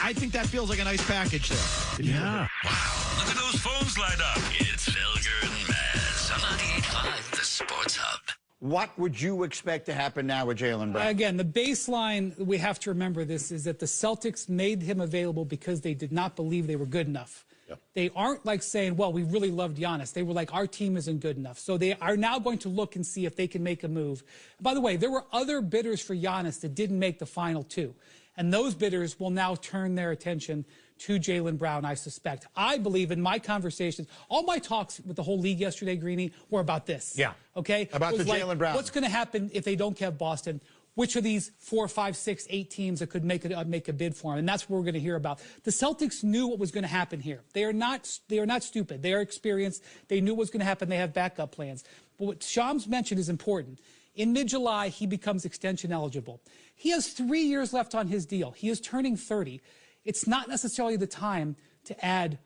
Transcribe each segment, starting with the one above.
I think that feels like a nice package there. Yeah. Wow, look at those phones lined up. It's Felger and Maz on 98.5, the Sports Hub. What would you expect to happen now with Jaylen Brown? Again, the baseline, we have to remember this, is that the Celtics made him available because they did not believe they were good enough. Yep. They aren't like saying, well, we really loved Giannis. They were like, our team isn't good enough. So they are now going to look and see if they can make a move. By the way, there were other bidders for Giannis that didn't make the final two. And those bidders will now turn their attention to Jaylen Brown, I suspect. I believe in my conversations, all my talks with the whole league yesterday, Greeny, were about this. Yeah. Okay? About the like, Jaylen Brown. What's going to happen if they don't get Boston? Which of these 4, 5, 6, 8 teams that could make a bid for him? And that's what we're going to hear about. The Celtics knew what was going to happen here. They are not stupid. They are experienced. They knew what was going to happen. They have backup plans. But what Shams mentioned is important. In mid-July, he becomes extension eligible. He has 3 years left on his deal. He is turning 30. It's not necessarily the time to add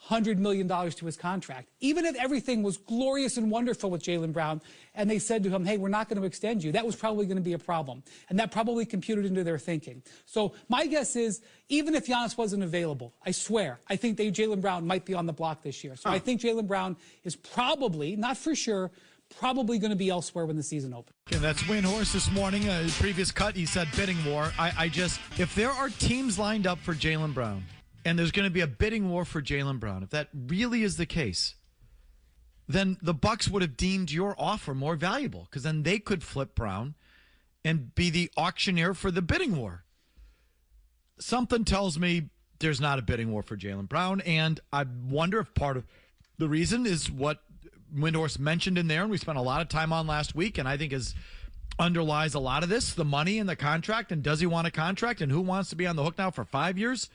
$100 million to his contract. Even if everything was glorious and wonderful with Jaylen Brown, and they said to him, hey, we're not going to extend you, that was probably going to be a problem. And that probably computed into their thinking. So my guess is, even if Giannis wasn't available, I swear, I think Jaylen Brown might be on the block this year. So I think Jaylen Brown is probably, not for sure, probably going to be elsewhere when the season opens. And that's Windhorst this morning. His previous cut, he said bidding war. If there are teams lined up for Jaylen Brown, and there's going to be a bidding war for Jaylen Brown, if that really is the case, then the Bucks would have deemed your offer more valuable, because then they could flip Brown and be the auctioneer for the bidding war. Something tells me there's not a bidding war for Jaylen Brown, and I wonder if part of the reason is what Windhorst mentioned in there, and we spent a lot of time on last week, and I think underlies a lot of this, the money and the contract, and does he want a contract, and who wants to be on the hook now for 5 years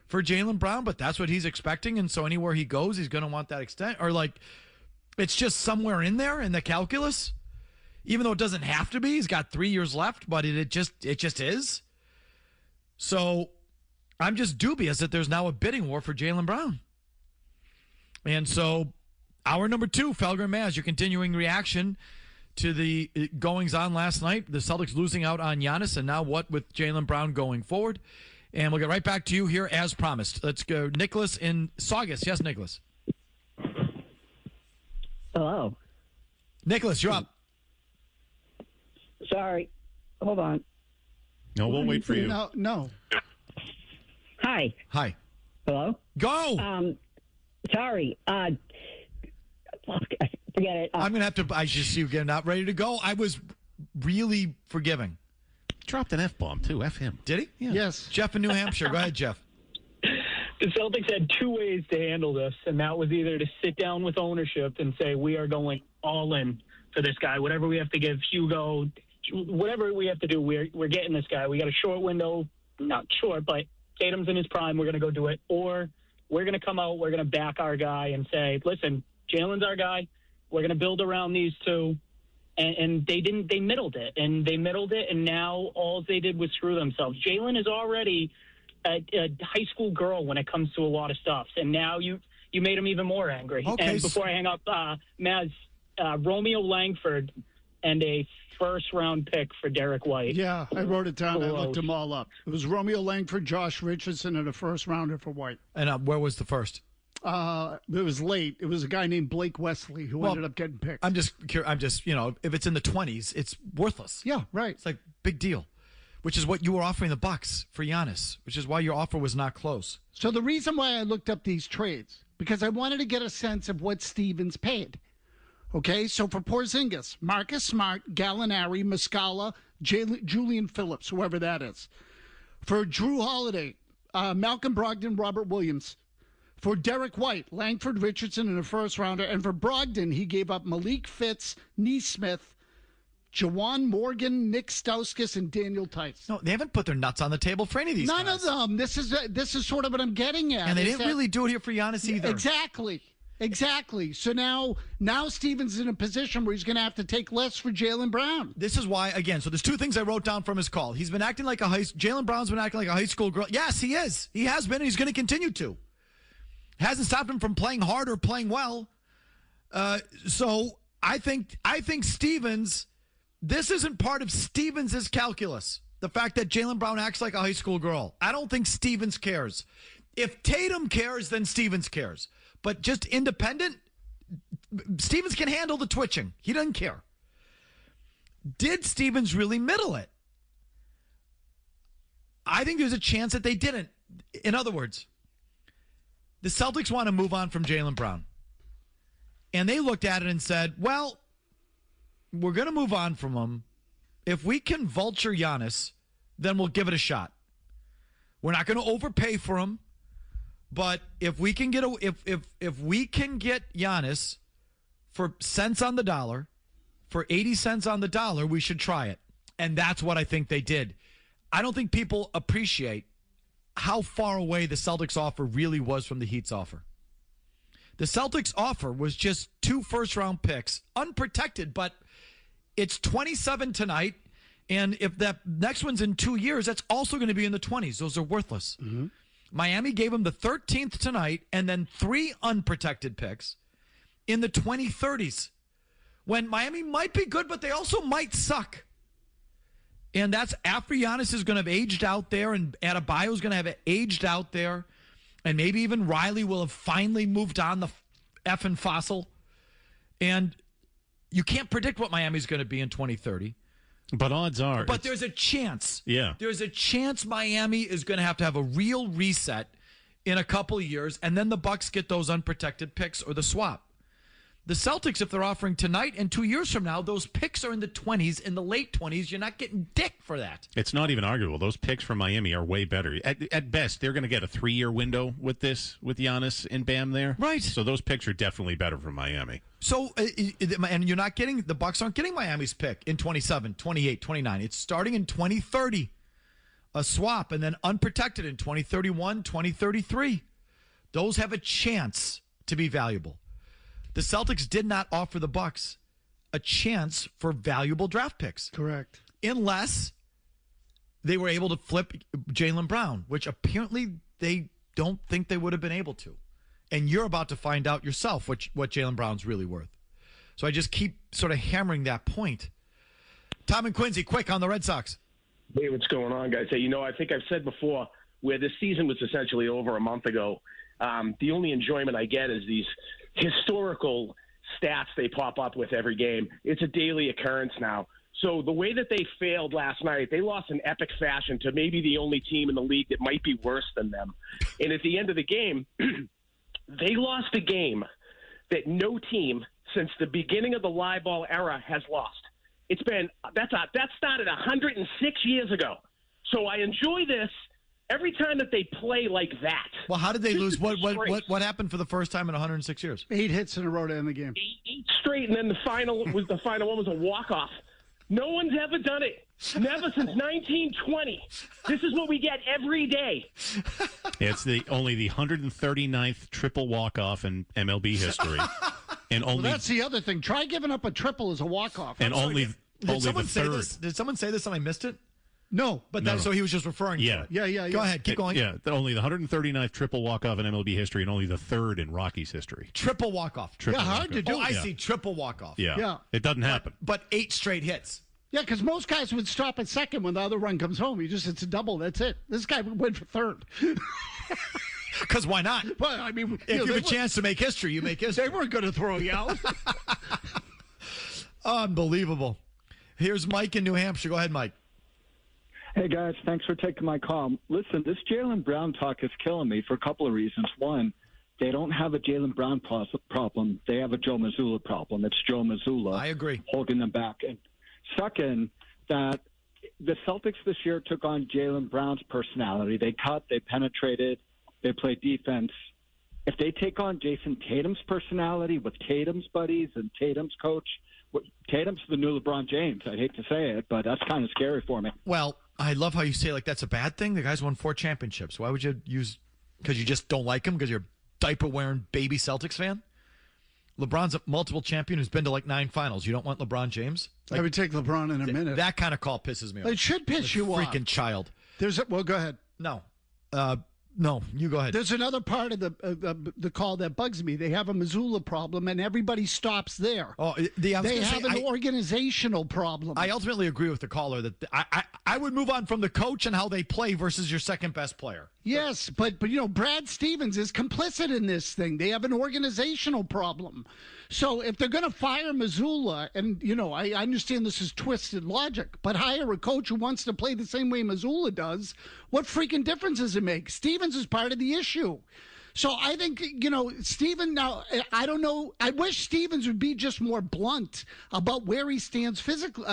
for Jaylen Brown? But that's what he's expecting, and so anywhere he goes, he's going to want that extent. Or it's just somewhere in there in the calculus, even though it doesn't have to be. He's got 3 years left, but it just is. So I'm just dubious that there's now a bidding war for Jaylen Brown. And so hour number 2, Felger and Maz, your continuing reaction to the goings-on last night. The Celtics losing out on Giannis, and now what with Jaylen Brown going forward. And we'll get right back to you here as promised. Let's go. Nicholas in Saugus. Yes, Nicholas. Hello. Nicholas, you're up. Sorry. Hold on. No, we'll wait for you. No. Hi. Hi. Hello? Go. Sorry. Forget it. I'm going to have to, I just see you getting out ready to go. I was really forgiving. Dropped an F-bomb, too. F him. Did he? Yeah. Yes. Jeff in New Hampshire. Go ahead, Jeff. The Celtics had 2 ways to handle this, and that was either to sit down with ownership and say, we are going all in for this guy. Whatever we have to give Hugo, whatever we have to do, we're getting this guy. We got a short window, not short, but Tatum's in his prime. We're going to go do it. Or we're going to come out, we're going to back our guy and say, listen, Jaylen's our guy. We're going to build around these two. And they didn't. They middled it, and now all they did was screw themselves. Jaylen is already a high school girl when it comes to a lot of stuff, and now you made him even more angry. Okay. And before I hang up, Maz, Romeo Langford and a first-round pick for Derek White. Yeah, I wrote it down. I looked them all up. It was Romeo Langford, Josh Richardson, and a first-rounder for White. And where was the first? It was late. It was a guy named Blake Wesley who ended up getting picked. I'm just, if it's in the 20s, it's worthless. Yeah, right. It's like big deal, which is what you were offering the Bucks for Giannis, which is why your offer was not close. So the reason why I looked up these trades, because I wanted to get a sense of what Stevens paid. Okay, so for Porzingis, Marcus Smart, Gallinari, Muscala, Julian Phillips, whoever that is. For Drew Holiday, Malcolm Brogdon, Robert Williams. For Derek White, Langford Richardson in a first-rounder. And for Brogdon, he gave up Malik Fitz, Neesmith, Jawan Morgan, Nick Stauskas, and Daniel Tice. No, they haven't put their nuts on the table for any of these None guys. of them. This is sort of what I'm getting at. And they didn't really do it here for Giannis either. Exactly. So now Stevens in a position where he's going to have to take less for Jaylen Brown. This is why, again, so there's 2 things I wrote down from his call. He's been acting like Jaylen Brown's been acting like a high school girl. Yes, he is. He has been, and he's going to continue to. Hasn't stopped him from playing hard or playing well. So I think Stevens, this isn't part of Stevens' calculus. the fact that Jaylen Brown acts like a high school girl. I don't think Stevens cares. If Tatum cares, then Stevens cares. But just independent, Stevens can handle the twitching. He doesn't care. Did Stevens really middle it? I think there's a chance that they didn't. In other words, the Celtics want to move on from Jaylen Brown. And they looked at it and said, well, we're going to move on from him. If we can vulture Giannis, then we'll give it a shot. We're not going to overpay for him, but if we can get if we can get Giannis for cents on the dollar, for 80 cents on the dollar, we should try it. And that's what I think they did. I don't think people appreciate how far away the Celtics offer really was from the Heat's offer. The Celtics offer was just 2 first-round picks, unprotected, but it's 27 tonight, and if that next one's in 2 years, that's also going to be in the 20s. Those are worthless. Mm-hmm. Miami gave them the 13th tonight, and then 3 unprotected picks in the 2030s, when Miami might be good, but they also might suck. And that's after Giannis is going to have aged out there, and Adebayo is going to have aged out there, and maybe even Riley will have finally moved on the effing fossil. And you can't predict what Miami's going to be in 2030. But odds are. But there's a chance. Yeah. There's a chance Miami is going to have a real reset in a couple of years, and then the Bucks get those unprotected picks or the swap. The Celtics, if they're offering tonight and 2 years from now, those picks are in the 20s, in the late 20s. You're not getting dick for that. It's not even arguable. Those picks from Miami are way better. At best, they're going to get a 3-year window with Giannis and Bam there. Right. So those picks are definitely better from Miami. So, and you're not getting, the Bucks aren't getting Miami's pick in 27, 28, 29. It's starting in 2030. A swap, and then unprotected in 2031, 2033. Those have a chance to be valuable. The Celtics did not offer the Bucks a chance for valuable draft picks. Correct. Unless they were able to flip Jaylen Brown, which apparently they don't think they would have been able to. And you're about to find out yourself what Jaylen Brown's really worth. So I just keep sort of hammering that point. Tom and Quincy, quick on the Red Sox. Hey, what's going on, guys? Hey, I think I've said before, where this season was essentially over a month ago, the only enjoyment I get is these historical stats they pop up with every game. It's a daily occurrence now. So the way that they failed last night, they lost in epic fashion to maybe the only team in the league that might be worse than them. And at the end of the game, they lost a game that no team since the beginning of the live ball era has lost. That started 106 years ago. So I enjoy this every time that they play like that. Well, how did they lose? What happened for the first time in 106 years? 8 hits in a row to end the game. 8 straight, and then the final one was a walk-off. No one's ever done it. Never since 1920. This is what we get every day. It's only the 139th triple walk-off in MLB history. And only that's the other thing. Try giving up a triple as a walk-off. And only the third. Did someone say this and I missed it? No. But that's so he was just referring to it. Yeah. Go ahead. Keep going. Yeah, only the 139th triple walk-off in MLB history and only the third in Rockies history. Triple walk-off. Hard to do. Oh, I see. Triple walk-off. Yeah. It doesn't happen. But 8 straight hits. Yeah, because most guys would stop at second when the other run comes home. It's a double. That's it. This guy went for third. Because why not? Well, I mean, if you have a chance to make history, you make history. They weren't going to throw you out. Unbelievable. Here's Mike in New Hampshire. Go ahead, Mike. Hey, guys. Thanks for taking my call. Listen, this Jaylen Brown talk is killing me for a couple of reasons. One, they don't have a Jaylen Brown problem. They have a Joe Mazzulla problem. It's Joe Mazzulla. I agree. Holding them back. And second, that the Celtics this year took on Jaylen Brown's personality. They cut, they penetrated, they played defense. If they take on Jason Tatum's personality with Tatum's buddies and Tatum's coach, Tatum's the new LeBron James. I hate to say it, but that's kind of scary for me. Well, I love how you say like that's a bad thing. The guy's won 4 championships. Why would you use – because you just don't like him because you're a diaper-wearing baby Celtics fan? LeBron's a multiple champion who's been to like 9 finals. You don't want LeBron James? I would take LeBron in a minute. That kind of call pisses me off. It should piss you off. Freaking child. Well, go ahead. No. No, you go ahead. There's another part of the call that bugs me. They have a Missoula problem, and everybody stops there. Oh, they have an organizational problem. I ultimately agree with the caller that I would move on from the coach and how they play versus your second best player. Yes, but Brad Stevens is complicit in this thing. They have an organizational problem. So if they're going to fire Missoula, and I understand this is twisted logic, but hire a coach who wants to play the same way Missoula does, what freaking difference does it make? Stevens is part of the issue. So I think, Steven, now, I don't know. I wish Stevens would be just more blunt about where he stands physically,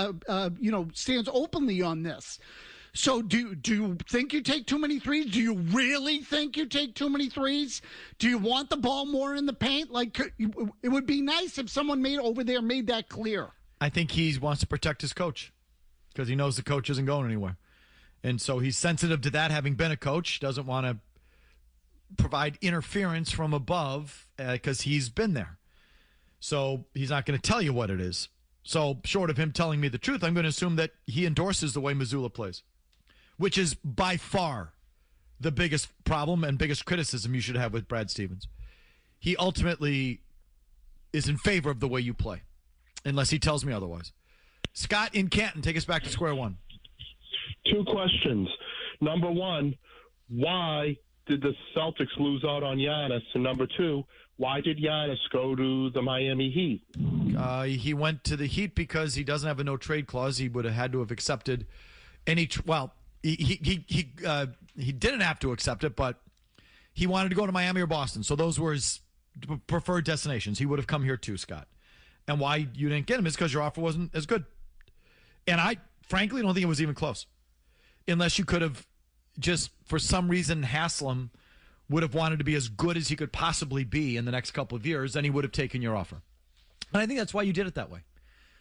stands openly on this. So do you think you take too many threes? Do you really think you take too many threes? Do you want the ball more in the paint? Like, it would be nice if someone made that clear. I think he wants to protect his coach because he knows the coach isn't going anywhere. And so he's sensitive to that, having been a coach, doesn't want to provide interference from above because he's been there. So he's not going to tell you what it is. So short of him telling me the truth, I'm going to assume that he endorses the way Missoula plays, which is by far the biggest problem and biggest criticism you should have with Brad Stevens. He ultimately is in favor of the way you play, unless he tells me otherwise. Scott in Canton, take us back to square one. 2 questions. Number 1, why did the Celtics lose out on Giannis? And number 2, why did Giannis go to the Miami Heat? He went to the Heat because he doesn't have a no-trade clause. He would have had to have accepted any he didn't have to accept it, but he wanted to go to Miami or Boston. So those were his preferred destinations. He would have come here too, Scott. And why you didn't get him is because your offer wasn't as good. And I frankly don't think it was even close. Unless you could have just, for some reason, Haslam would have wanted to be as good as he could possibly be in the next couple of years, then he would have taken your offer. And I think that's why you did it that way.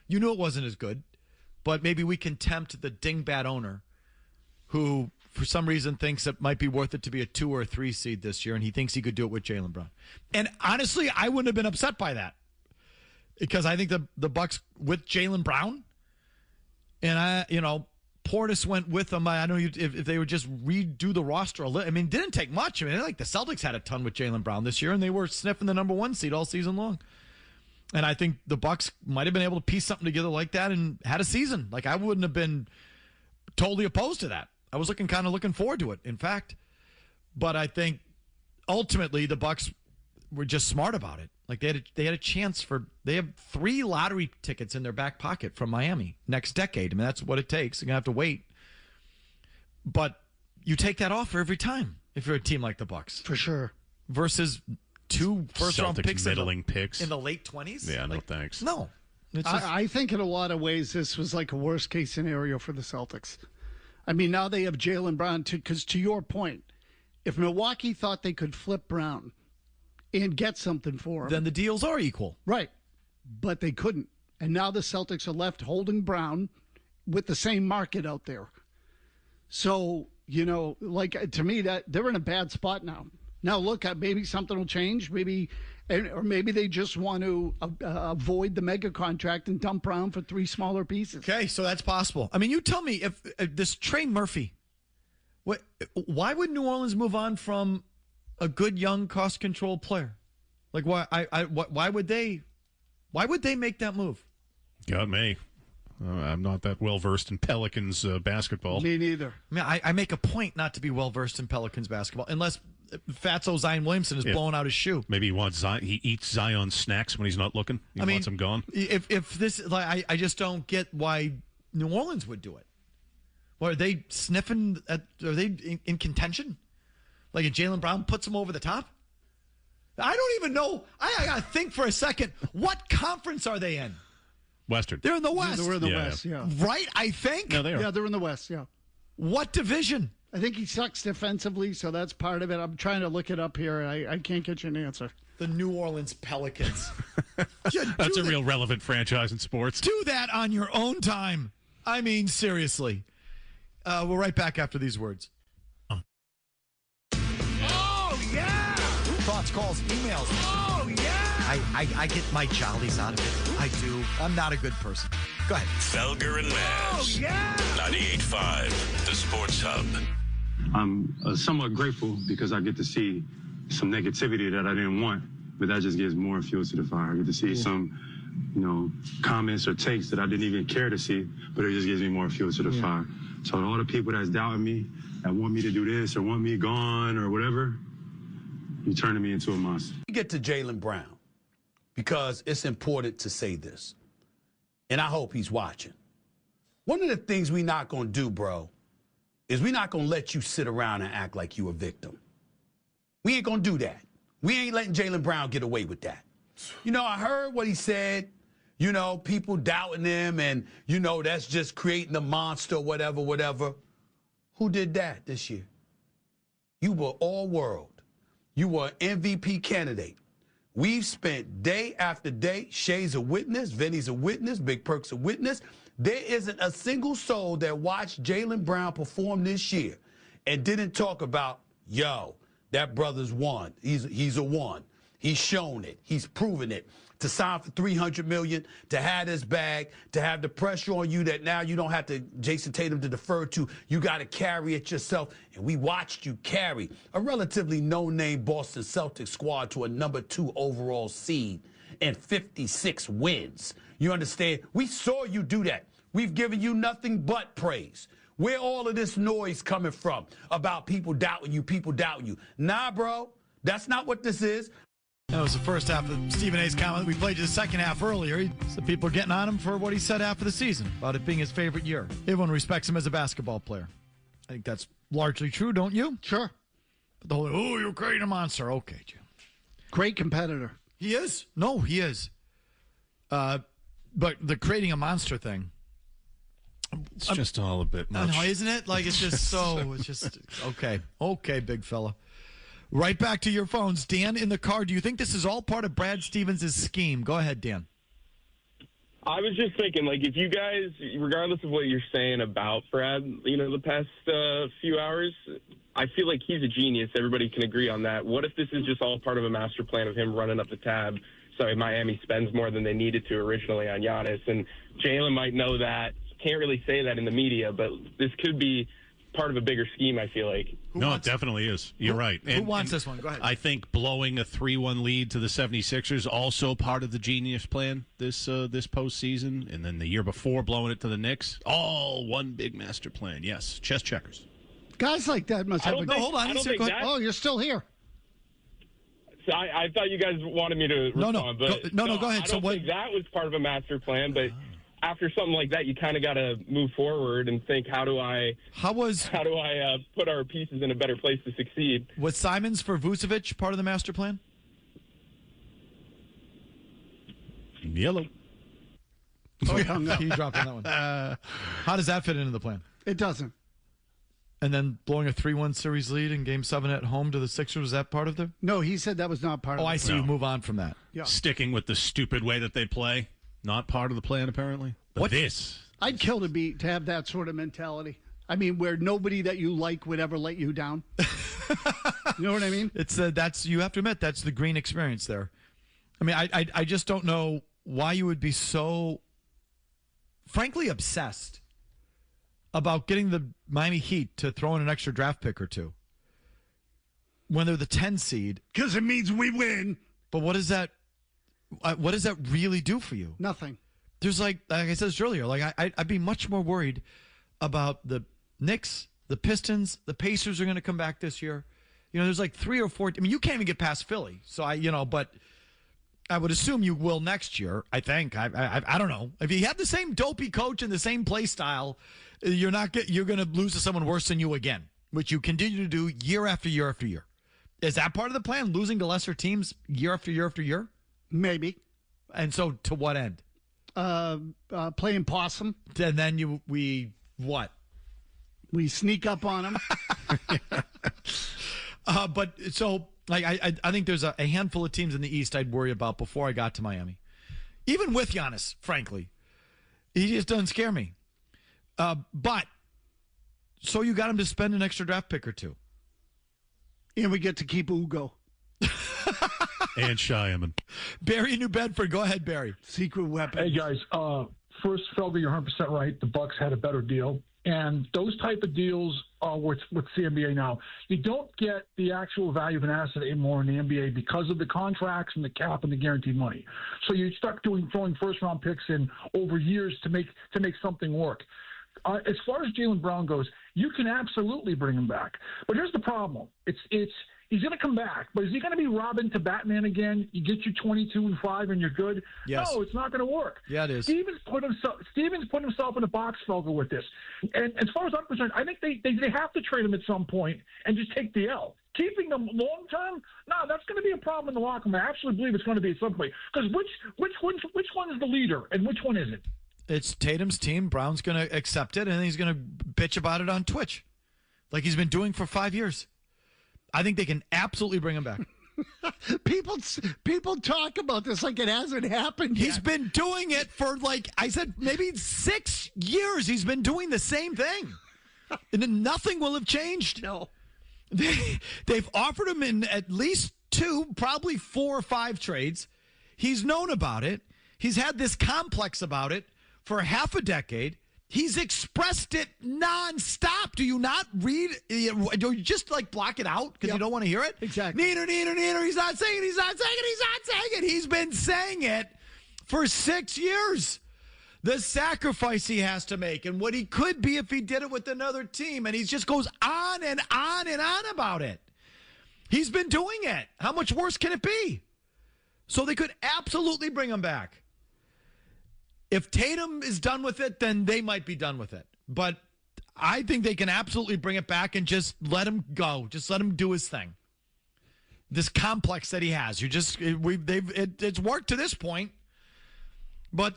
You knew it wasn't as good, but maybe we can tempt the dingbat owner who, for some reason, thinks it might be worth it to be a 2 or a 3 seed this year, and he thinks he could do it with Jaylen Brown. And honestly, I wouldn't have been upset by that because I think the Bucks with Jaylen Brown, and Portis went with them. I know if they would just redo the roster a little. I mean, it didn't take much. I mean, like the Celtics had a ton with Jaylen Brown this year, and they were sniffing the number 1 seed all season long. And I think the Bucks might have been able to piece something together like that and had a season. Like, I wouldn't have been totally opposed to that. I was looking forward to it, in fact. But I think ultimately the Bucks were just smart about it. Like they had a chance they have 3 lottery tickets in their back pocket from Miami next decade. I mean, that's what it takes. You're gonna have to wait. But you take that offer every time if you're a team like the Bucks. For sure. Versus 2 first-round picks in the late 20s? Yeah, no thanks. No. I think in a lot of ways this was like a worst-case scenario for the Celtics. I mean, now they have Jaylen Brown, because to your point, if Milwaukee thought they could flip Brown and get something for him, then the deals are equal. Right. But they couldn't. And now the Celtics are left holding Brown with the same market out there. So, to me, that they're in a bad spot now. Now, look, maybe something will change. Or maybe they just want to avoid the mega contract and dump Brown for 3 smaller pieces. Okay, so that's possible. I mean, you tell me if this Trey Murphy, why would New Orleans move on from a good young cost control player? Like why would they make that move? God, me. I'm not that well versed in Pelicans basketball. Me neither. I mean, I make a point not to be well versed in Pelicans basketball unless Fatso Zion Williamson is blowing out his shoe. Maybe he wants Zion. He eats Zion's snacks when he's not looking. He wants them gone. If this, I just don't get why New Orleans would do it. Well, are they sniffing? Are they in contention? Like if Jaylen Brown puts them over the top? I don't even know. I got to think for a second. What conference are they in? Western. They're in the West. They're in the West, yeah. Right, I think? No, they are. Yeah, they're in the West, yeah. What division? I think he sucks defensively, so that's part of it. I'm trying to look it up here. I can't get you an answer. The New Orleans Pelicans. That's a real relevant franchise in sports. Do that on your own time. I mean, seriously. We're right back after these words. Oh, yeah! Thoughts, calls, emails. Oh, yeah! I get my jollies out of it. I do. I'm not a good person. Go ahead. Felger and Maz. Oh, yeah! 98.5, the Sports Hub. I'm somewhat grateful because I get to see some negativity that I didn't want, but that just gives more fuel to the fire. I get to see some, comments or takes that I didn't even care to see, but it just gives me more fuel to the fire. So all the people that's doubting me, that want me to do this or want me gone or whatever, you're turning me into a monster. We get to Jaylen Brown because it's important to say this, and I hope he's watching. One of the things we're not going to do, bro, is we're not going to let you sit around and act like you a victim. We ain't going to do that. We ain't letting Jaylen Brown get away with that. I heard what he said, people doubting him and, that's just creating a monster, whatever. Who did that this year? You were all world. You were an MVP candidate. We've spent day after day, Shay's a witness, Vinny's a witness, Big Perk's a witness. There isn't a single soul that watched Jaylen Brown perform this year and didn't talk about, that brother's won. He's a one. He's shown it. He's proven it. To sign for $300 million, to have this bag, to have the pressure on you that now you don't have to Jason Tatum to defer to. You got to carry it yourself. And we watched you carry a relatively no-name Boston Celtics squad to a number 2 overall seed and 56 wins. You understand? We saw you do that. We've given you nothing but praise. Where all of this noise coming from about people doubting you? Nah, bro, that's not what this is. That was the first half of Stephen A's comment. We played you the second half earlier. Some people are getting on him for what he said after the season, about it being his favorite year. Everyone respects him as a basketball player. I think that's largely true, don't you? Sure. But the whole, you're creating a monster. Okay, Jim. Great competitor. He is? No, he is. But the creating a monster thing. It's just all a bit much. No, isn't it? Like, it's just it's just, okay. Okay, big fella. Right back to your phones. Dan in the car, do you think this is all part of Brad Stevens' scheme? Go ahead, Dan. I was just thinking, if you guys, regardless of what you're saying about Brad, the past few hours, I feel like he's a genius. Everybody can agree on that. What if this is just all part of a master plan of him running up the tab so Miami spends more than they needed to originally on Giannis? And Jaylen might know that. Can't really say that in the media, but this could be part of a bigger scheme, I feel like. It definitely is. You're right. Who wants this one? Go ahead. I think blowing a 3-1 lead to the 76ers also part of the genius plan this postseason. And then the year before, blowing it to the Knicks. All one big master plan. Yes. Chess checkers. Guys like that must have hold on. Oh, you're still here. So I thought you guys wanted me to respond. Go ahead. I don't think that was part of a master plan, but after something like that, you kind of got to move forward and think, how do I put our pieces in a better place to succeed? Was Simons for Vucevic part of the master plan? Yellow. Oh, he hung up. He dropped on that one. How does that fit into the plan? It doesn't. And then blowing a 3-1 series lead in Game 7 at home to the Sixers, was that part of the? No, he said that was not part of the plan. I see. You move on from that. Yeah. Sticking with the stupid way that they play. Not part of the plan, apparently. But this. I'd kill to have that sort of mentality. I mean, where nobody that you like would ever let you down. You know what I mean? It's that's, you have to admit, that's the green experience there. I mean, I just don't know why you would be so, frankly, obsessed about getting the Miami Heat to throw in an extra draft pick or two when they're the 10 seed. Because it means we win. But what does that really do for you? Nothing. There's like I said earlier, I'd be much more worried about the Knicks, the Pistons, the Pacers are going to come back this year. There's like 3 or 4. I mean, you can't even get past Philly. So but I would assume you will next year. I think. I don't know. If you have the same dopey coach and the same play style, you're going to lose to someone worse than you again, which you continue to do year after year after year. Is that part of the plan? Losing to lesser teams year after year after year? Maybe. And so to what end? Playing possum. And then we what? We sneak up on them. But so I think there's a handful of teams in the East I'd worry about before I got to Miami. Even with Giannis, frankly. He just doesn't scare me. But so you got him to spend an extra draft pick or two. And we get to keep Ugo. And Shyman. Barry in New Bedford. Go ahead, Barry. Secret weapon. Hey, guys. First, Felger, you're 100% right. The Bucks had a better deal. And those type of deals are what's the NBA now. You don't get the actual value of an asset anymore in the NBA because of the contracts and the cap and the guaranteed money. So you're stuck throwing first-round picks in over years to make something work. As far as Jaylen Brown goes, you can absolutely bring him back. But here's the problem. He's going to come back, but is he going to be Robin to Batman again? You get you 22-5 and you're good? Yes. No, it's not going to work. Yeah, it is. Stevens put himself in a box, Felger, with this. And as far as I'm concerned, I think they have to trade him at some point and just take the L. Keeping them long term, no, that's going to be a problem in the locker room. I absolutely believe it's going to be at some point. Because which one is the leader and which one isn't? It's Tatum's team. Brown's going to accept it, and then he's going to bitch about it on Twitch, like he's been doing for 5 years. I think they can absolutely bring him back. People talk about this like it hasn't happened yet. He's been doing it for, like I said, maybe 6 years. He's been doing the same thing. And then nothing will have changed. No. They've offered him in at least 2, probably 4 or 5 trades. He's known about it. He's had this complex about it for half a decade. He's expressed it nonstop. Do you not read? Do you just like block it out because you don't want to hear it? Exactly. Neener. He's not saying it. He's not saying it. He's not saying it. He's been saying it for 6 years. The sacrifice he has to make and what he could be if he did it with another team. And he just goes on and on and on about it. He's been doing it. How much worse can it be? So they could absolutely bring him back. If Tatum is done with it, then they might be done with it. But I think they can absolutely bring it back and just let him go. Just let him do his thing. This complex that he has. It's worked to this point. But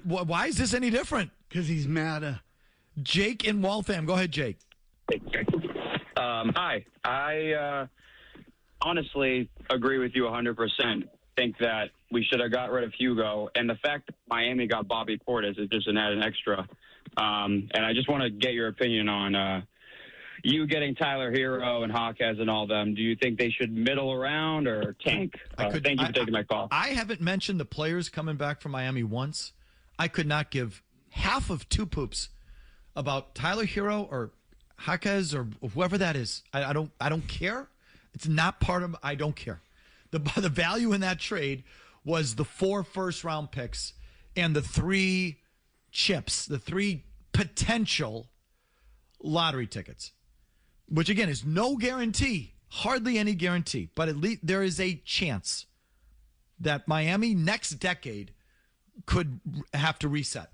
why is this any different? Because he's mad. Jake in Waltham. Go ahead, Jake. Hi. I honestly agree with you 100%. Think that we should have got rid of Hugo, and the fact that Miami got Bobby Portis is just an added extra. And I just want to get your opinion on you getting Tyler Hero and Hawkes and all them. Do you think they should middle around or tank? Thank you for taking my call. I haven't mentioned the players coming back from Miami once. I could not give half of 2 poops about Tyler Hero or Hawkes or whoever that is. I don't care. It's not part of. I don't care. The value in that trade was the 4 first-round picks and the 3 chips, the 3 potential lottery tickets, which, again, is no guarantee, hardly any guarantee, but at least there is a chance that Miami next decade could have to reset.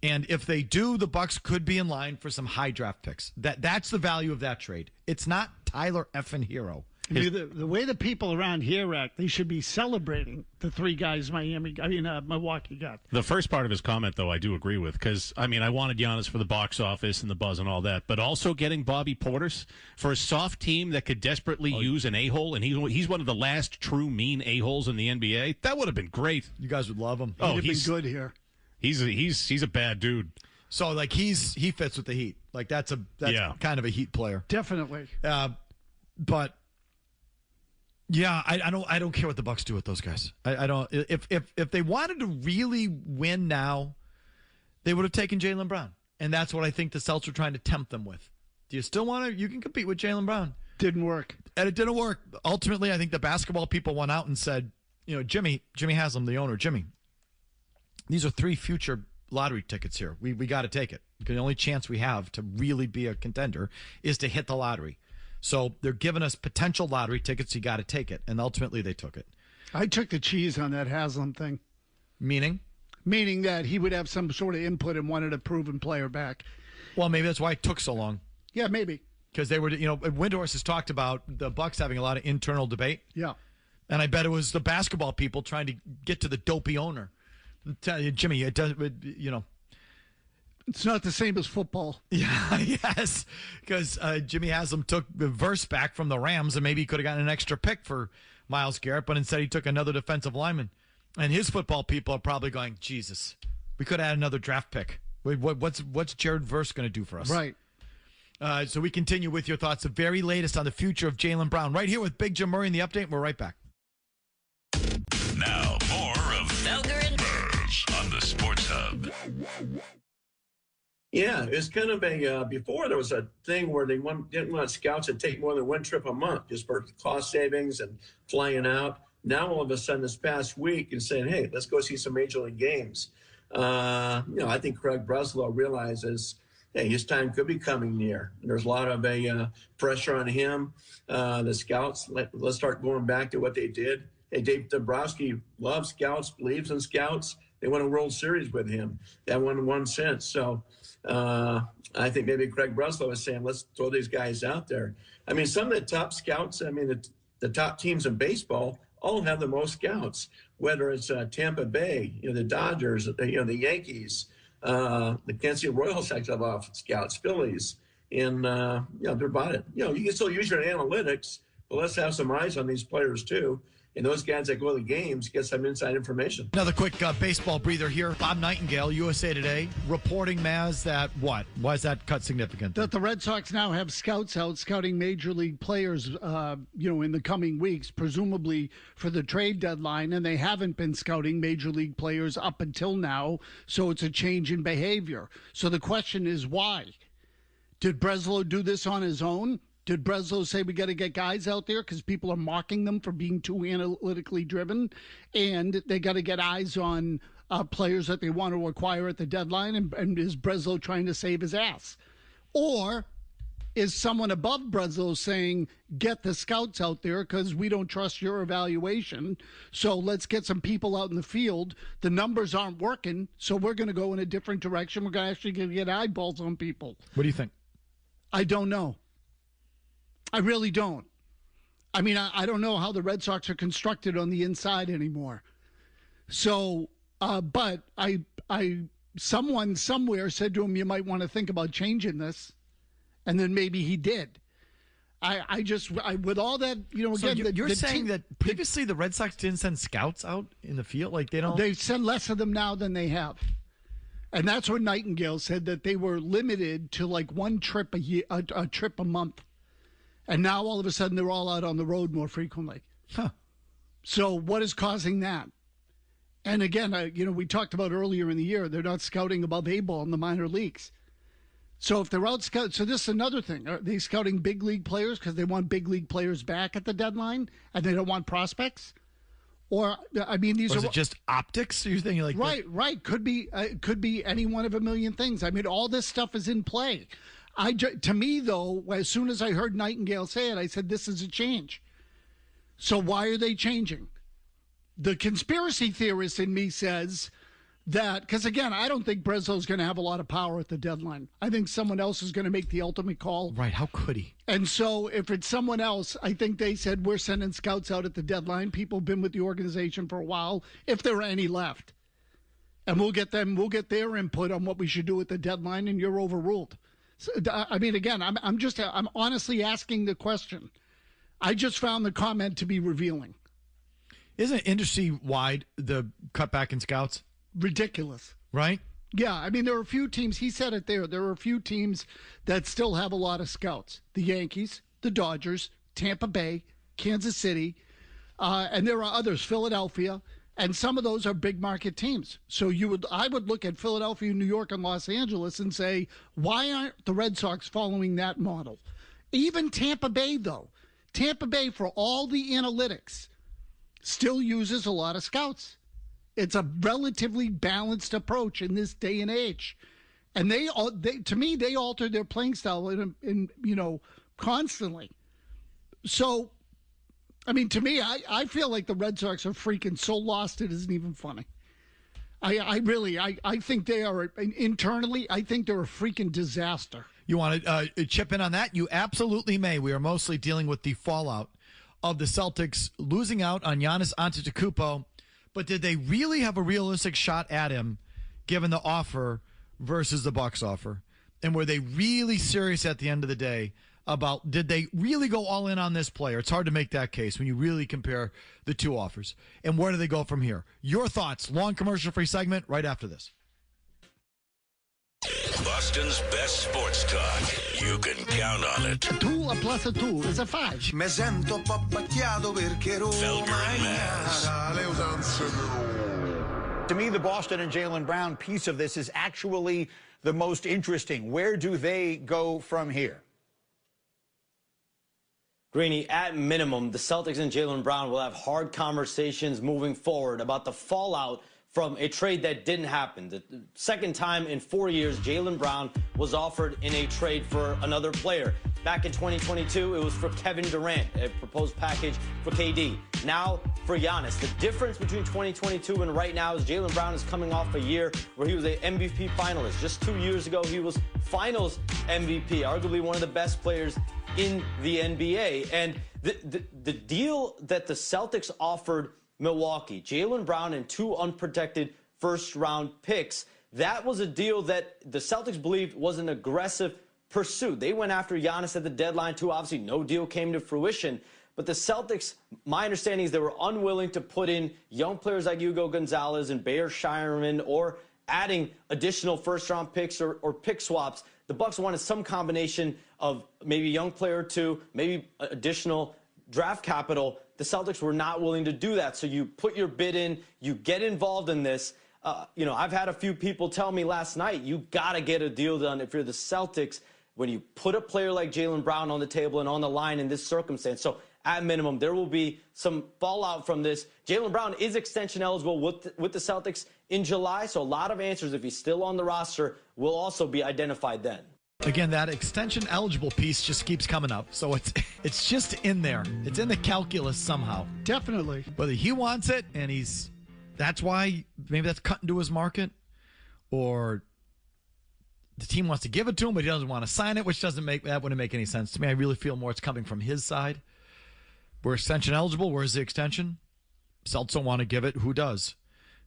And if they do, the Bucks could be in line for some high draft picks. That's the value of that trade. It's not Tyler effing Hero. The way the people around here act, they should be celebrating the 3 guys Milwaukee got. The first part of his comment, though, I do agree with, because, I wanted Giannis for the box office and the buzz and all that, but also getting Bobby Portis for a soft team that could desperately use an a-hole, and he's one of the last true mean a-holes in the NBA, that would have been great. You guys would love him. He's been good here. He's a bad dude. So, he fits with the Heat. That's kind of a Heat player. Definitely. But... yeah, I don't care what the Bucks do with those guys. I don't. If they wanted to really win now, they would have taken Jaylen Brown, and that's what I think the Celtics are trying to tempt them with. Do you still want to? You can compete with Jaylen Brown. Didn't work, and it didn't work. Ultimately, I think the basketball people went out and said, Jimmy Haslam, the owner, Jimmy, these are 3 future lottery tickets here. We got to take it. The only chance we have to really be a contender is to hit the lottery. So they're giving us potential lottery tickets. You got to take it. And ultimately they took it. I took the cheese on that Haslam thing. Meaning? Meaning that he would have some sort of input and wanted a proven player back. Well, maybe that's why it took so long. Yeah, maybe. Because they were, Windhorst has talked about the Bucks having a lot of internal debate. Yeah. And I bet it was the basketball people trying to get to the dopey owner. Tell you, Jimmy, it does, It's not the same as football. Yeah, yes, because Jimmy Haslam took the verse back from the Rams, and maybe he could have gotten an extra pick for Myles Garrett, but instead he took another defensive lineman. And his football people are probably going, Jesus, we could have had another draft pick. What's Jared Verse going to do for us? Right. So we continue with your thoughts, the very latest on the future of Jaylen Brown, right here with Big Jim Murray in the update. We're right back. Now, more of Felger and Burge on the Sports Hub. Yeah, it's kind of a before there was a thing where they didn't want scouts to take more than one trip a month just for cost savings and flying out. Now all of a sudden this past week and saying, hey, let's go see some major league games. I think Craig Breslow realizes, hey, his time could be coming near. There's a lot of pressure on him. The scouts, let's start going back to what they did. Hey, Dave Dombrowski loves scouts, believes in scouts. They won a World Series with him. That won one since. So I think maybe Craig Breslow is saying, let's throw these guys out there. I mean, some of the top scouts, the top teams in baseball all have the most scouts, whether it's Tampa Bay, the Dodgers, the Yankees, the Kansas City Royals actually have off scouts, Phillies, and they're about it. You can still use your analytics, but let's have some eyes on these players too. And those guys that go to the games get some inside information. Another quick baseball breather here. Bob Nightingale, USA Today, reporting, Maz, that what? Why is that cut significant? That the Red Sox now have scouts out scouting major league players, in the coming weeks, presumably for the trade deadline, and they haven't been scouting major league players up until now, so it's a change in behavior. So the question is why? Did Breslow do this on his own? Did Breslow say we got to get guys out there because people are mocking them for being too analytically driven, and they got to get eyes on players that they want to acquire at the deadline, and is Breslow trying to save his ass? Or is someone above Breslow saying, get the scouts out there because we don't trust your evaluation, so let's get some people out in the field. The numbers aren't working, so we're going to go in a different direction. We're actually going to get eyeballs on people. What do you think? I don't know. I really don't. I mean, I don't know how the Red Sox are constructed on the inside anymore. So, but someone somewhere said to him, you might want to think about changing this. And then maybe he did. With all that, again, so you're saying that previously the Red Sox didn't send scouts out in the field? Like they send less of them now than they have. And that's what Nightingale said, that they were limited to like one trip a year, a trip a month. And now all of a sudden they're all out on the road more frequently. Huh. So what is causing that? And again, we talked about earlier in the year, they're not scouting above A-ball in the minor leagues. So if they're out scouting, so this is another thing. Are they scouting big league players because they want big league players back at the deadline and they don't want prospects? Or, these is it just optics? You're thinking like right. Could be any one of a million things. I mean, all this stuff is in play. To me, though, as soon as I heard Nightingale say it, I said, this is a change. So why are they changing? The conspiracy theorist in me says that, because again, I don't think Breslow's going to have a lot of power at the deadline. I think someone else is going to make the ultimate call. Right, how could he? And so if it's someone else, I think they said, we're sending scouts out at the deadline. People have been with the organization for a while, if there are any left. And we'll get their input on what we should do at the deadline, and you're overruled. So, again, I'm honestly asking the question. I just found the comment to be revealing. Isn't it industry-wide, the cutback in scouts? Ridiculous. Right? Yeah, there are a few teams, he said it there, there are a few teams that still have a lot of scouts. The Yankees, the Dodgers, Tampa Bay, Kansas City, and there are others, Philadelphia. And some of those are big market teams. So I would look at Philadelphia, New York, and Los Angeles and say, why aren't the Red Sox following that model? Even Tampa Bay, though. Tampa Bay, for all the analytics, still uses a lot of scouts. It's a relatively balanced approach in this day and age. And they to me, they alter their playing style constantly. So, to me, I feel like the Red Sox are freaking so lost it isn't even funny. I think they are, internally, I think they're a freaking disaster. You want to chip in on that? You absolutely may. We are mostly dealing with the fallout of the Celtics losing out on Giannis Antetokounmpo, but did they really have a realistic shot at him given the offer versus the Bucks offer? And were they really serious at the end of the day about did they really go all in on this player? It's hard to make that case when you really compare the two offers. And where do they go from here? Your thoughts. Long commercial-free segment right after this. Boston's best sports talk. You can count on it. 2 plus 2 is a 5. Me sento un po' pacchiato perché Roma Felger and Maz. le usanze. To me, the Boston and Jaylen Brown piece of this is actually the most interesting. Where do they go from here? Greeny, at minimum, the Celtics and Jaylen Brown will have hard conversations moving forward about the fallout from a trade that didn't happen. The second time in 4 years, Jaylen Brown was offered in a trade for another player. Back in 2022, it was for Kevin Durant, a proposed package for KD. Now for Giannis. The difference between 2022 and right now is Jaylen Brown is coming off a year where he was an MVP finalist. Just 2 years ago, he was Finals MVP, arguably one of the best players in the NBA. And the deal that the Celtics offered Milwaukee, Jaylen Brown and 2 unprotected first-round picks, that was a deal that the Celtics believed was an aggressive pursuit. They went after Giannis at the deadline, too. Obviously, no deal came to fruition. But the Celtics, my understanding is they were unwilling to put in young players like Hugo Gonzalez and Bayer Shireman or adding additional first-round picks or pick swaps. The Bucks wanted some combination of maybe a young player or 2, maybe additional draft capital. The Celtics were not willing to do that. So you put your bid in, you get involved in this. I've had a few people tell me last night, you got to get a deal done if you're the Celtics when you put a player like Jaylen Brown on the table and on the line in this circumstance. So at minimum, there will be some fallout from this. Jaylen Brown is extension eligible with the Celtics in July. So a lot of answers, if he's still on the roster, will also be identified then. Again, that extension eligible piece just keeps coming up. So it's just in there. It's in the calculus somehow. Definitely. Whether he wants it and that's why maybe that's cut into his market, or the team wants to give it to him, but he doesn't want to sign it, which wouldn't make any sense to me. I really feel more it's coming from his side. We're extension eligible. Where's the extension? Celtics don't want to give it. Who does?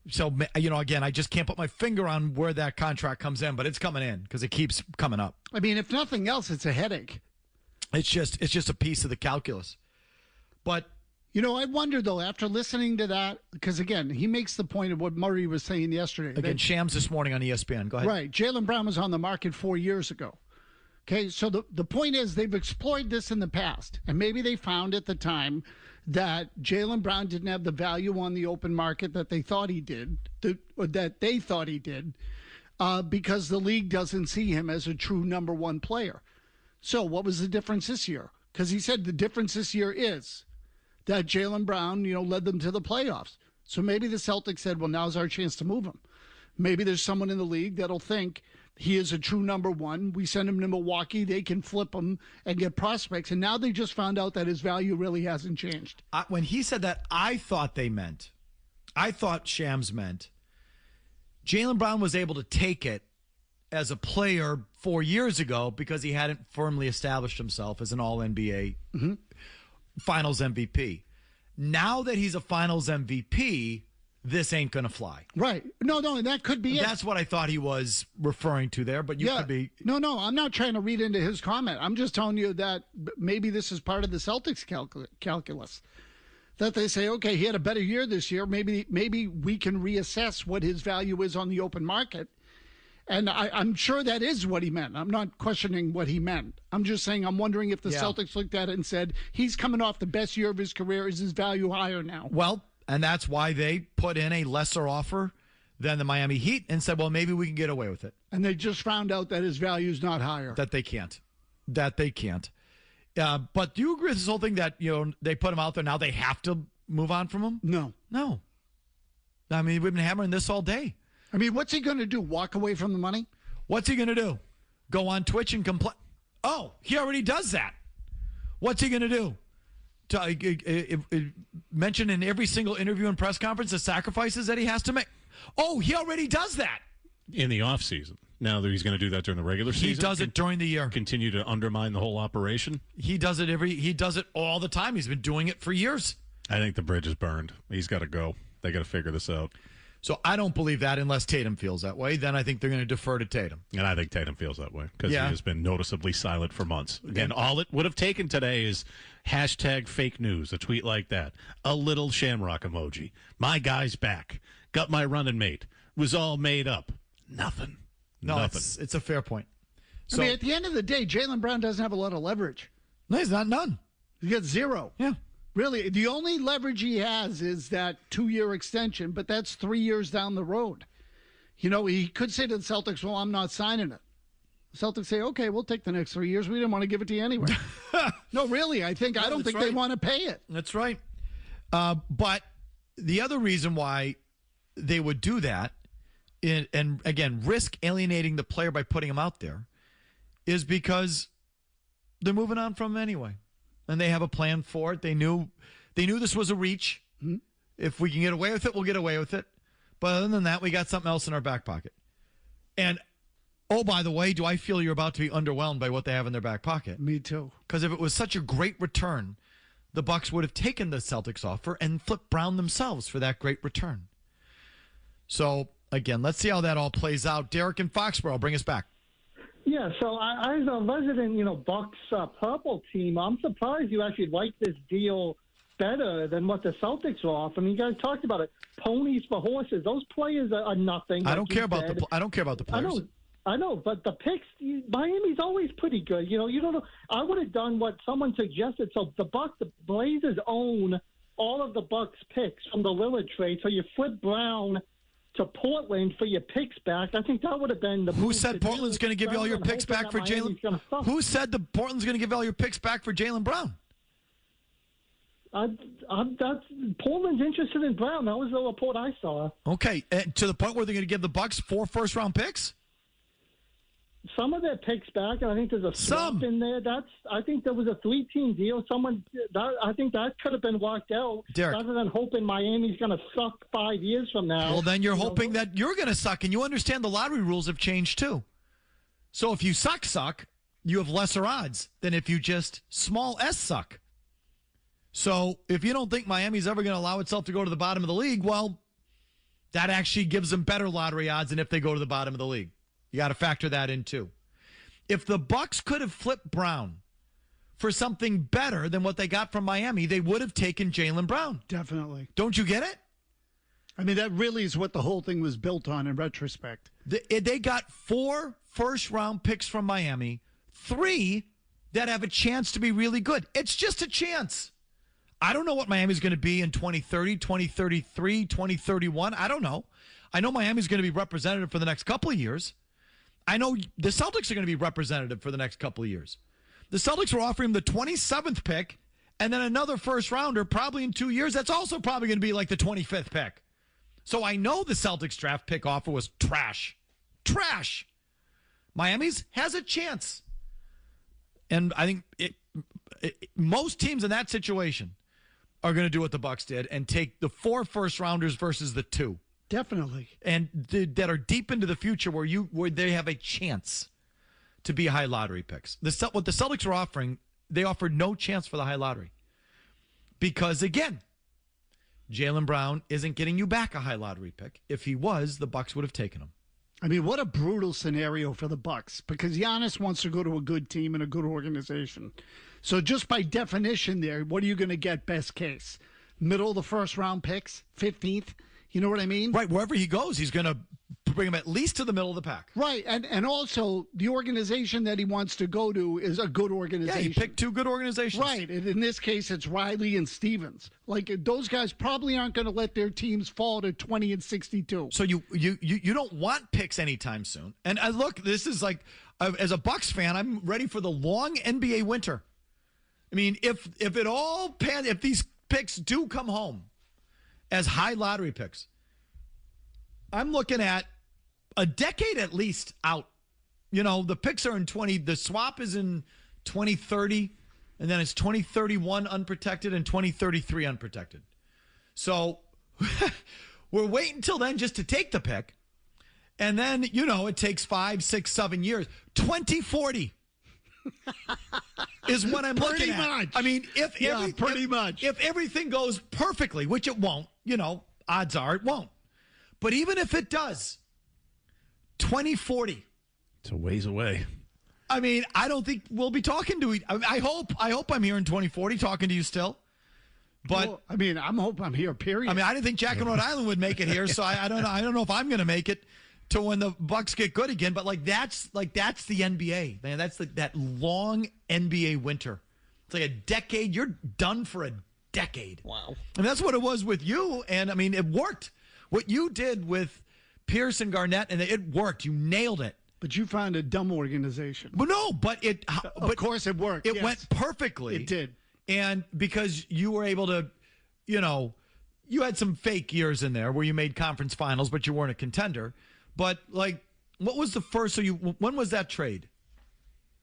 So, again, I just can't put my finger on where that contract comes in, but it's coming in because it keeps coming up. I mean, if nothing else, it's a headache. It's just a piece of the calculus. But, I wonder, though, after listening to that, because, again, he makes the point of what Murray was saying yesterday. Again, Shams this morning on ESPN. Go ahead. Right. Jaylen Brown was on the market 4 years ago. Okay, so the point is they've explored this in the past, and maybe they found at the time that Jaylen Brown didn't have the value on the open market that they thought he did, because the league doesn't see him as a true number one player. So what was the difference this year? Because he said the difference this year is that Jaylen Brown, led them to the playoffs. So maybe the Celtics said, well, now's our chance to move him. Maybe there's someone in the league that'll think he is a true number one. We send him to Milwaukee. They can flip him and get prospects. And now they just found out that his value really hasn't changed. When he said that, I thought Shams meant Jaylen Brown was able to take it as a player 4 years ago because he hadn't firmly established himself as an all-NBA Finals MVP. Now that he's a Finals MVP, this ain't going to fly. Right. No, that could be it. That's what I thought he was referring to there, but you could be. No, I'm not trying to read into his comment. I'm just telling you that maybe this is part of the Celtics calculus. That they say, okay, he had a better year this year. Maybe we can reassess what his value is on the open market. And I'm sure that is what he meant. I'm not questioning what he meant. I'm just saying I'm wondering if the Celtics looked at it and said, he's coming off the best year of his career. Is his value higher now? Well, and that's why they put in a lesser offer than the Miami Heat and said, well, maybe we can get away with it. And they just found out that his value is not higher. That they can't. But do you agree with this whole thing that, they put him out there, now they have to move on from him? No. I mean, we've been hammering this all day. I mean, what's he going to do? Walk away from the money? What's he going to do? Go on Twitch and complain? Oh, he already does that. What's he going to do? Mention in every single interview and press conference the sacrifices that he has to make. Oh, he already does that. In the offseason. Now that he's going to do that during the regular season. He does it during the year. Continue to undermine the whole operation. He does it all the time. He's been doing it for years. I think the bridge is burned. He's got to go. They got to figure this out. So I don't believe that unless Tatum feels that way. Then I think they're going to defer to Tatum. And I think Tatum feels that way because he has been noticeably silent for months. Again, all it would have taken today is #fake news, a tweet like that, a little shamrock emoji. My guy's back. Got my running mate. Was all made up. Nothing. It's a fair point. So, I mean, at the end of the day, Jaylen Brown doesn't have a lot of leverage. No, he's not. None. He got zero. Yeah. Really, the only leverage he has is that 2-year extension, but that's 3 years down the road. You know, he could say to the Celtics, well, I'm not signing it. The Celtics say, okay, we'll take the next 3 years. We didn't want to give it to you anyway. No, really, I don't think they want to pay it. That's right. But the other reason why they would do that, and again, risk alienating the player by putting him out there, is because they're moving on from him anyway. And they have a plan for it. They knew this was a reach. Mm-hmm. If we can get away with it, we'll get away with it. But other than that, we got something else in our back pocket. And, oh, by the way, do I feel you're about to be underwhelmed by what they have in their back pocket? Me too. Because if it was such a great return, the Bucks would have taken the Celtics offer and flipped Brown themselves for that great return. So, again, let's see how that all plays out. Derek in Foxborough, bring us back. Yeah, so I as a resident, Bucks purple team, I'm surprised you actually like this deal better than what the Celtics are offering. You guys talked about it. Ponies for horses. Those players are nothing. I don't care about the players. I know, but the picks, Miami's always pretty good. You don't know. I would have done what someone suggested. So the Blazers own all of the Bucks picks from the Lillard trade. So you flip Brown to Portland for your picks back. I think that would have been the move. Who said Portland's going to give you all your picks back for Jaylen? Who said Portland's going to give you all your picks back for Jaylen Brown? Portland's interested in Brown. That was the report I saw. Okay, to the point where they're going to give the Bucks 4 first-round picks? Some of their picks back, and I think there's a swap in there. I think there was a 3-team deal. I think that could have been worked out, Derek, rather than hoping Miami's going to suck 5 years from now. Well, then you're hoping that you're going to suck, and you understand the lottery rules have changed too. So if you suck, you have lesser odds than if you just small s suck. So if you don't think Miami's ever going to allow itself to go to the bottom of the league, well, that actually gives them better lottery odds than if they go to the bottom of the league. You got to factor that in too. If the Bucks could have flipped Brown for something better than what they got from Miami, they would have taken Jaylen Brown. Definitely. Don't you get it? I mean, that really is what the whole thing was built on in retrospect. They got 4 first-round picks from Miami, 3 that have a chance to be really good. It's just a chance. I don't know what Miami's going to be in 2030, 2033, 2031. I don't know. I know Miami's going to be representative for the next couple of years. I know the Celtics are going to be representative for the next couple of years. The Celtics were offering him the 27th pick and then another first-rounder probably in 2 years. That's also probably going to be like the 25th pick. So I know the Celtics draft pick offer was trash. Trash. Miami's has a chance. And I think most teams in that situation are going to do what the Bucks did and take the 4 first-rounders versus the 2. Definitely. And that are deep into the future where they have a chance to be high lottery picks. What the Celtics are offering, they offered no chance for the high lottery. Because, again, Jaylen Brown isn't getting you back a high lottery pick. If he was, the Bucks would have taken him. I mean, what a brutal scenario for the Bucks, because Giannis wants to go to a good team and a good organization. So just by definition there, what are you going to get best case? Middle of the first round picks, 15th? You know what I mean? Right. Wherever he goes, he's going to bring him at least to the middle of the pack. Right. And also, the organization that he wants to go to is a good organization. Yeah, he picked 2 good organizations. Right. And in this case, it's Riley and Stevens. Like, those guys probably aren't going to let their teams fall to 20 and 62. So you don't want picks anytime soon. And look, this is like, as a Bucks fan, I'm ready for the long NBA winter. I mean, if these picks do come home as high lottery picks, I'm looking at a decade at least out. You know, the picks are in the swap is in 2030, and then it's 2031 unprotected and 2033 unprotected. So we're waiting until then just to take the pick. And then, it takes 5, 6, 7 years. 2040 is what I'm looking at. Pretty much. I mean, if everything goes perfectly, which it won't, odds are it won't. But even if it does, 2040. It's a ways away. I mean, I don't think we'll be talking to each. I hope I'm here in 2040 talking to you still. But well, I mean, I'm here. Period. I mean, I didn't think Jack in Rhode Island would make it here, so I don't know. I don't know if I'm going to make it to when the Bucks get good again. But that's the NBA, man. That's that long NBA winter. It's like a decade. You're done for a decade. Wow. And that's what it was with you. And, I mean, it worked. What you did with Pierce and Garnett, and it worked. You nailed it. But you found a dumb organization. But no, but it... Of course it worked. It went perfectly. It did. And because you were able to, you know, you had some fake years in there where you made conference finals, but you weren't a contender. But, like, what was the first... when was that trade?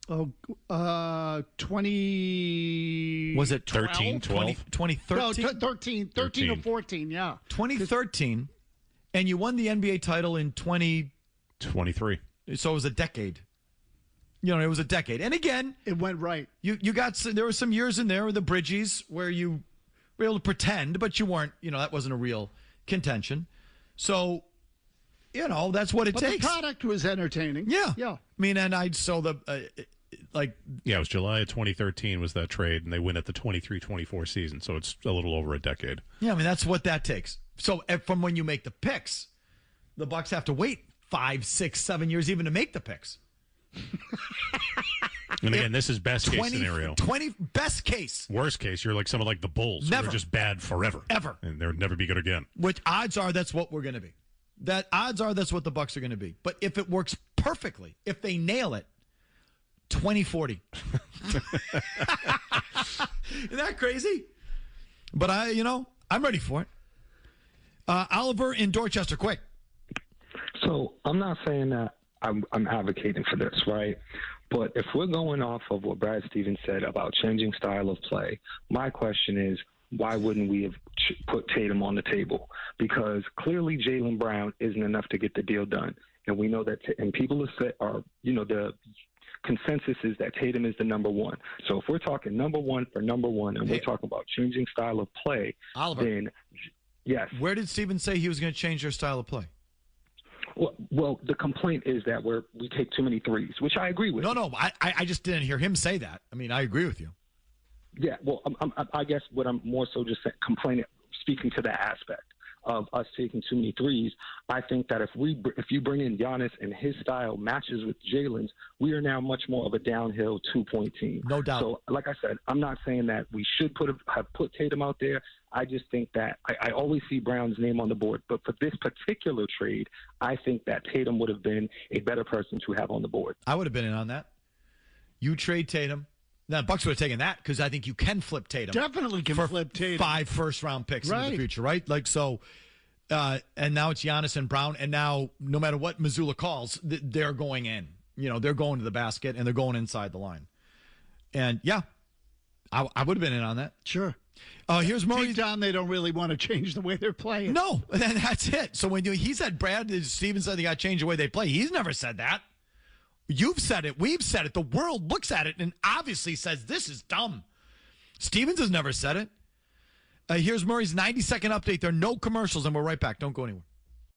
20... Was it 13, 12? 2013? No, 13 or 14, yeah. 2013, and you won the NBA title in 2023. So it was a decade. You know, it was a decade. And again, it went right. You got, there were some years in there with the Bridges where you were able to pretend, but you weren't, you know, that wasn't a real contention. So, you know, that's what it takes. The product was entertaining. Yeah. Yeah. I mean, and it was July of 2013 was that trade, and they win at the 23-24 season, so it's a little over a decade. Yeah, I mean, that's what that takes. So from when you make the picks, the Bucks have to wait 5, 6, 7 years even to make the picks. And again, this is best case scenario. 20 best case. Worst case, you're like someone like the Bulls, who are just bad forever. Ever. And they'll never be good again. Which odds are that's what we're going to be. Odds are that's what the Bucks are going to be. But if it works perfectly, if they nail it, 2040. Isn't that crazy? But I'm ready for it. Oliver in Dorchester, quick. So I'm not saying that I'm advocating for this, right? But if we're going off of what Brad Stevens said about changing style of play, my question is, why wouldn't we have put Tatum on the table? Because clearly Jaylen Brown isn't enough to get the deal done. And we know that, and people the consensus is that Tatum is the number one. So if we're talking number one for number one, and we're talking about changing style of play, Oliver, then yes. Where did Stevens say he was going to change their style of play? Well, the complaint is that we take too many threes, which I agree with. No, I just didn't hear him say that. I mean, I agree with you. Yeah, well, I guess what I'm more so just speaking to that aspect of us taking too many threes. I think that if you bring in Giannis and his style matches with Jaylen's, we are now much more of a downhill 2-point team. No doubt. So, like I said, I'm not saying that we should have put Tatum out there. I just think that I always see Brown's name on the board. But for this particular trade, I think that Tatum would have been a better person to have on the board. I would have been in on that. You trade Tatum. Now, Bucks would have taken that because I think you can flip Tatum. Definitely can flip Tatum. 5 first-round picks in the future, right? Like, so, and now it's Giannis and Brown, and now no matter what Missoula calls, they're going in. You know, they're going to the basket, and they're going inside the line. And, yeah, I would have been in on that. Sure. Here's Murray. Deep down, they don't really want to change the way they're playing. No, and that's it. So when he said Brad Stevens said they got to change the way they play, he's never said that. You've said it. We've said it. The world looks at it and obviously says this is dumb. Stevens has never said it. Here's Murray's 90-second update. There are no commercials, and we're right back. Don't go anywhere.